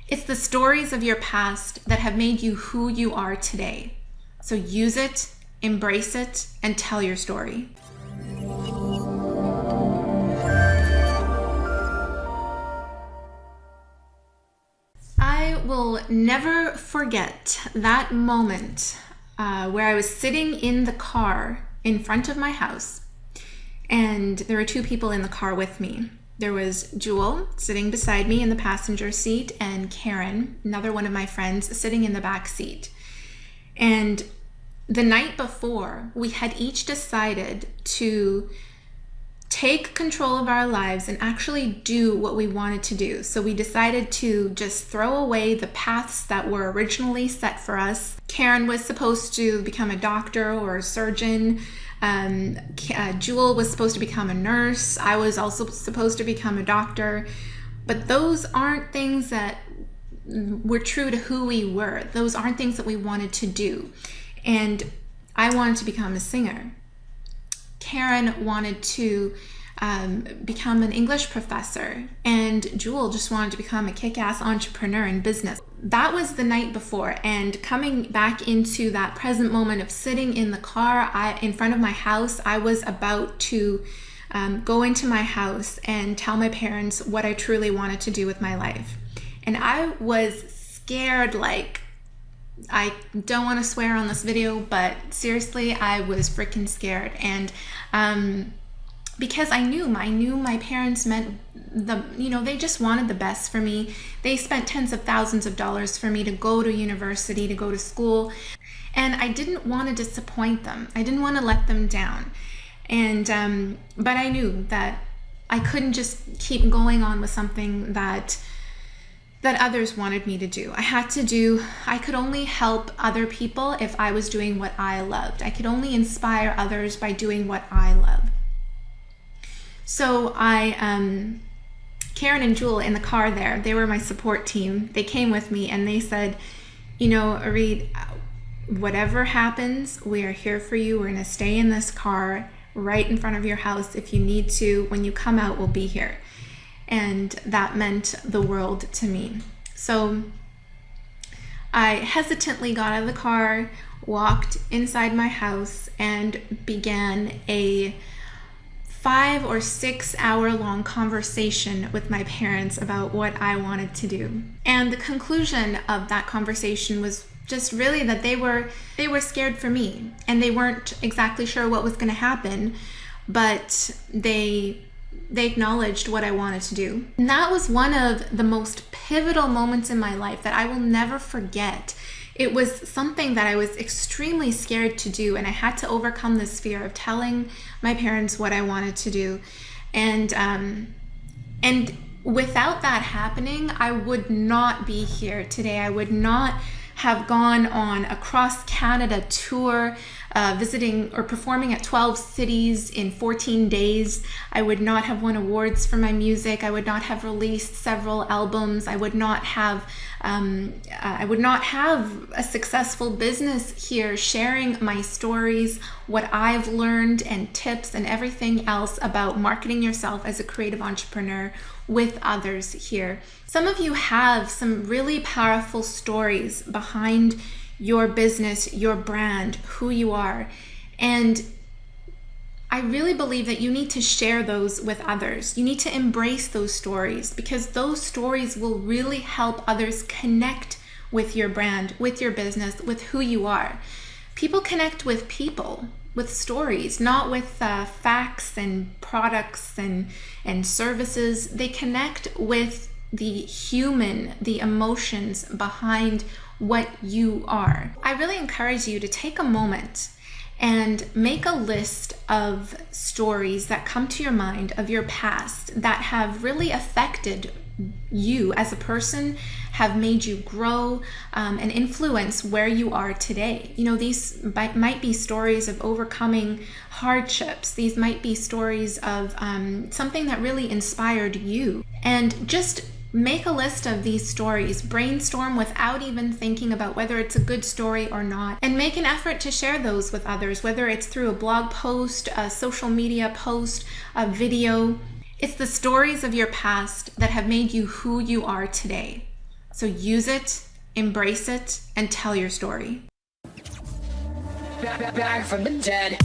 It's the stories of your past that have made you who you are today. So use it, embrace it, and tell your story. I will never forget that moment where I was sitting in the car in front of my house, and there were two people in the car with me. There was Jewel sitting beside me in the passenger seat, and Karen, another one of my friends, sitting in the back seat. And the night before, we had each decided to take control of our lives and actually do what we wanted to do. So we decided to just throw away the paths that were originally set for us. Karen was supposed to become a doctor or a surgeon. Jewel was supposed to become a nurse. I was also supposed to become a doctor. But those aren't things that were true to who we were. Those aren't things that we wanted to do. And I wanted to become a singer. Karen wanted to become an English professor, and Jewel just wanted to become a kick-ass entrepreneur in business. That was the night before, and coming back into that present moment of sitting in the car in front of my house, I was about to go into my house and tell my parents what I truly wanted to do with my life. And I was scared, like, I don't want to swear on this video, but seriously, I was freaking scared. And because I knew my parents meant they just wanted the best for me. They spent tens of thousands of dollars for me to go to university, to go to school. And I didn't want to disappoint them. I didn't want to let them down. And but I knew that I couldn't just keep going on with something that others wanted me to do. I could only help other people if I was doing what I loved. I could only inspire others by doing what I love. So Karen and Jewel in the car there, they were my support team. They came with me and they said, Arid, whatever happens, we are here for you. We're gonna stay in this car right in front of your house. If you need to, when you come out, we'll be here. And that meant the world to me. So I hesitantly got out of the car, walked inside my house, and began a 5 or 6 hour long conversation with my parents about what I wanted to do. And the conclusion of that conversation was just really that they were scared for me, and they weren't exactly sure what was going to happen, but they acknowledged what I wanted to do. And that was one of the most pivotal moments in my life that I will never forget. It was something that I was extremely scared to do, and I had to overcome this fear of telling my parents what I wanted to do. And without that happening, I would not be here today. I would not have gone on a cross-Canada tour, visiting or performing at 12 cities in 14 days. I would not have won awards for my music. I would not have released several albums. I would not have a successful business here, sharing my stories, what I've learned, and tips and everything else about marketing yourself as a creative entrepreneur with others here. Some of you have some really powerful stories behind your business, your brand, who you are. And I really believe that you need to share those with others. You need to embrace those stories, because those stories will really help others connect with your brand, with your business, with who you are. People connect with people, with stories, not with facts and products and services. They connect with the human, the emotions behind what you are. I really encourage you to take a moment and make a list of stories that come to your mind of your past that have really affected you as a person, have made you grow and influence where you are today. These might be stories of overcoming hardships. These might be stories of something that really inspired you. And just make a list of these stories, brainstorm without even thinking about whether it's a good story or not, and make an effort to share those with others, whether it's through a blog post, a social media post, a video. It's the stories of your past that have made you who you are today. So use it, embrace it, and tell your story. Back from the dead.